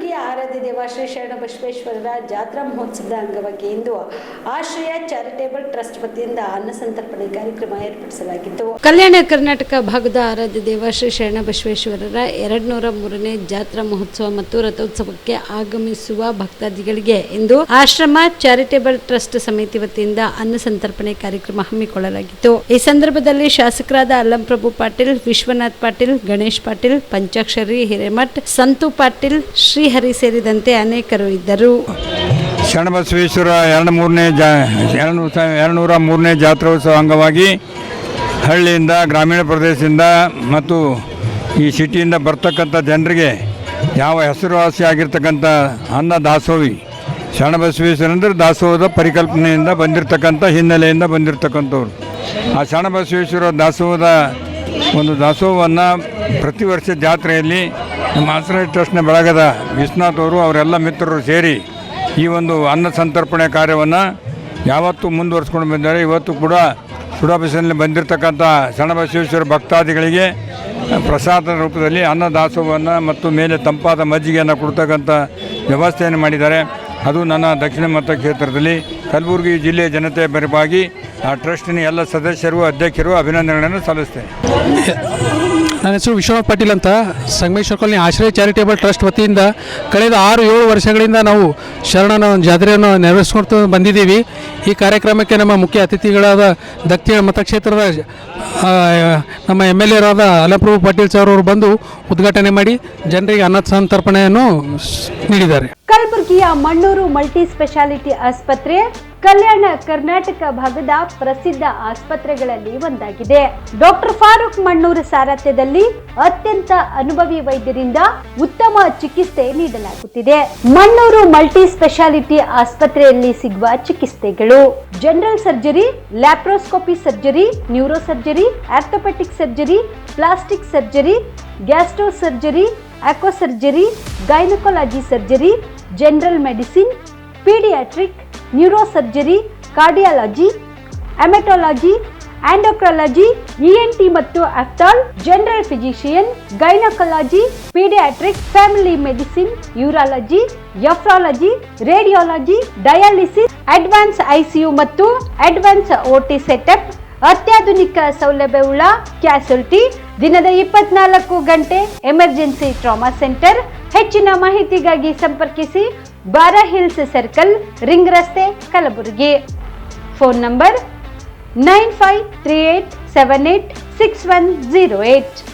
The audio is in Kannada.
ಕಲಬುರಗಿಯ ಆರಾಧ್ಯ ದೇವ ಶ್ರೀ ಶರಣಬಸವೇಶ್ವರರ ಜಾತ್ರಾ ಮಹೋತ್ಸವದ ಅಂಗವಾಗಿ ಇಂದು ಆಶ್ರಯ ಚಾರಿಟೇಬಲ್ ಟ್ರಸ್ಟ್ ವತಿಯಿಂದ ಅನ್ನ ಸಂತರ್ಪಣೆ ಕಾರ್ಯಕ್ರಮ ಏರ್ಪಡಿಸಲಾಗಿತ್ತು. ಕಲ್ಯಾಣ ಕರ್ನಾಟಕ ಭಾಗದ ಆರಾಧ್ಯ ದೇವ ಶ್ರೀ ಶರಣಬಸವೇಶ್ವರರ 203ನೇ ಜಾತ್ರಾ ಮಹೋತ್ಸವ ಮತ್ತು ರಥೋತ್ಸವಕ್ಕೆ ಆಗಮಿಸುವ ಭಕ್ತಾದಿಗಳಿಗೆ ಇಂದು ಆಶ್ರಮ ಚಾರಿಟೇಬಲ್ ಟ್ರಸ್ಟ್ ಸಮಿತಿ ವತಿಯಿಂದ ಅನ್ನ ಸಂತರ್ಪಣೆ ಕಾರ್ಯಕ್ರಮ ಹಮ್ಮಿಕೊಳ್ಳಲಾಗಿತ್ತು. ಈ ಸಂದರ್ಭದಲ್ಲಿ ಶಾಸಕರಾದ ಅಲ್ಲಂಪ್ರಭು ಪಾಟೀಲ್, ವಿಶ್ವನಾಥ್ ಪಾಟೀಲ್, ಗಣೇಶ್ ಪಾಟೀಲ್, ಪಂಚಾಕ್ಷರಿ ಹಿರೇಮಠ್, ಸಂತು ಪಾಟೀಲ್, ಶ್ರೀಹರಿ ಸೇರಿದಂತೆ ಅನೇಕರು ಇದ್ದರು. ಶರಣಬಸವೇಶ್ವರ 203ನೇ ಜಾತ್ರೋತ್ಸವ ಅಂಗವಾಗಿ ಹಳ್ಳಿಯಿಂದ, ಗ್ರಾಮೀಣ ಪ್ರದೇಶದಿಂದ ಮತ್ತು ಈ ಸಿಟಿಯಿಂದ ಬರ್ತಕ್ಕಂಥ ಜನರಿಗೆ ಯಾವ ಹೆಸರುವಾಸಿಯಾಗಿರ್ತಕ್ಕಂಥ ಅನ್ನ ದಾಸೋಹಿ ಶರಣಬಸವೇಶ್ವರ ಅಂದರೆ ದಾಸೋಹದ ಪರಿಕಲ್ಪನೆಯಿಂದ ಬಂದಿರತಕ್ಕಂಥ ಹಿನ್ನೆಲೆಯಿಂದ ಬಂದಿರತಕ್ಕಂಥವ್ರು. ಆ ಶರಣಬಸವೇಶ್ವರ ದಾಸೋಹದ ಒಂದು ದಾಸೋಹವನ್ನು ಪ್ರತಿ ವರ್ಷ ಜಾತ್ರೆಯಲ್ಲಿ ನಮ್ಮ ಆಶ್ರಯ ಟ್ರಸ್ಟ್ನ ಬೆಳಗದ ವಿಶ್ವನಾಥ್ ಅವರು ಅವರೆಲ್ಲ ಮಿತ್ರರು ಸೇರಿ ಈ ಒಂದು ಅನ್ನ ಸಂತರ್ಪಣೆ ಕಾರ್ಯವನ್ನು ಯಾವತ್ತೂ ಮುಂದುವರಿಸ್ಕೊಂಡು ಬಂದಿದ್ದಾರೆ. ಇವತ್ತು ಕೂಡ ಸುಡಾಬಸಲ್ಲಿ ಬಂದಿರತಕ್ಕಂಥ ಶರಣಬಸವೇಶ್ವರ ಭಕ್ತಾದಿಗಳಿಗೆ ಪ್ರಸಾದದ ರೂಪದಲ್ಲಿ ಅನ್ನ ದಾಸೋಹವನ್ನು ಮತ್ತು ಮೇಲೆ ತಂಪಾದ ಮಜ್ಜಿಗೆಯನ್ನು ಕೊಡ್ತಕ್ಕಂಥ ವ್ಯವಸ್ಥೆಯನ್ನು ಮಾಡಿದ್ದಾರೆ. ಅದು ನನ್ನ ದಕ್ಷಿಣ ಮತಕ್ಷೇತ್ರದಲ್ಲಿ ಕಲಬುರಗಿ ಜಿಲ್ಲೆಯ ಜನತೆ ಪರವಾಗಿ ಆ ಟ್ರಸ್ಟಿನ ಎಲ್ಲ ಸದಸ್ಯರು, ಅಧ್ಯಕ್ಷರು ಅಭಿನಂದನೆಗಳನ್ನು ಸಲ್ಲಿಸ್ತೇನೆ. ನನ್ನ ಹೆಸರು ವಿಶ್ವನಾಥ್ ಪಾಟೀಲ್ ಅಂತ. ಸಂಗಮೇಶ್ವರ ಕಾಲನಿ ಆಶ್ರಯ ಚಾರಿಟೇಬಲ್ ಟ್ರಸ್ಟ್ ವತಿಯಿಂದ ಕಳೆದ 6-7 ವರ್ಷಗಳಿಂದ ನಾವು ಶರಣನ ಜಾತ್ರೆಯನ್ನು ನೆರವೇರಿಸ್ಕೊಳ್ತಾ ಬಂದಿದ್ದೀವಿ. ಈ ಕಾರ್ಯಕ್ರಮಕ್ಕೆ ನಮ್ಮ ಮುಖ್ಯ ಅತಿಥಿಗಳಾದ ದಕ್ಷಿಣ ಮತಕ್ಷೇತ್ರದ ನಮ್ಮ MLA ಅಲ್ಲಂಪ್ರಭು ಪಾಟೀಲ್ ಸರ್ ಅವರು ಬಂದು ಉದ್ಘಾಟನೆ ಮಾಡಿ ಜನರಿಗೆ ಅನ್ನ ಸಂತರ್ಪಣೆಯನ್ನು ನೀಡಿದ್ದಾರೆ. ಕಲಬುರಗಿಯ ಮಣ್ಣೂರು ಮಲ್ಟಿ ಸ್ಪೆಷಾಲಿಟಿ ಆಸ್ಪತ್ರೆ ಕಲ್ಯಾಣ ಕರ್ನಾಟಕ ಭಾಗದ ಪ್ರಸಿದ್ಧ ಆಸ್ಪತ್ರೆಗಳಲ್ಲಿ ಒಂದಾಗಿದೆ. ಡಾಕ್ಟರ್ ಫಾರೂಕ್ ಮಣ್ಣೂರು ಸಾರಥ್ಯದಲ್ಲಿ ಅತ್ಯಂತ ಅನುಭವಿ ವೈದ್ಯರಿಂದ ಉತ್ತಮ ಚಿಕಿತ್ಸೆ ನೀಡಲಾಗುತ್ತಿದೆ. ಮಣ್ಣೂರು ಮಲ್ಟಿ ಸ್ಪೆಷಾಲಿಟಿ ಆಸ್ಪತ್ರೆಯಲ್ಲಿ ಸಿಗುವ ಚಿಕಿತ್ಸೆಗಳು: general surgery, laparoscopy surgery, neuro surgery, orthopaedic surgery, plastic surgery, gastro surgery, aqua surgery, gynaecology surgery, general medicine, paediatric, neuro surgery, cardiology, haematology, endocrinology, ENT ಮತ್ತು ophthal, general physician, gynaecology, paediatric, family medicine, urology, nephrology, radiology, dialysis, advance ICU ಮತ್ತು ಅಡ್ವಾನ್ಸ್ OT ಸೆಟಪ್, ಅತ್ಯಾಧುನಿಕ ಸೌಲಭ್ಯವುಳ್ಳ ಕ್ಯಾಸುಲಿಟಿ, ದಿನದ 24 ಗಂಟೆ ಎಮರ್ಜೆನ್ಸಿ ಟ್ರಾಮಾ ಸೆಂಟರ್. ಹೆಚ್ಚಿನ ಮಾಹಿತಿಗಾಗಿ ಸಂಪರ್ಕಿಸಿ ಬಾರಾ ಹಿಲ್ಸ್ ಸರ್ಕಲ್, ರಿಂಗ್ ರಸ್ತೆ, ಕಲಬುರಗಿ. Phone number 9538786108.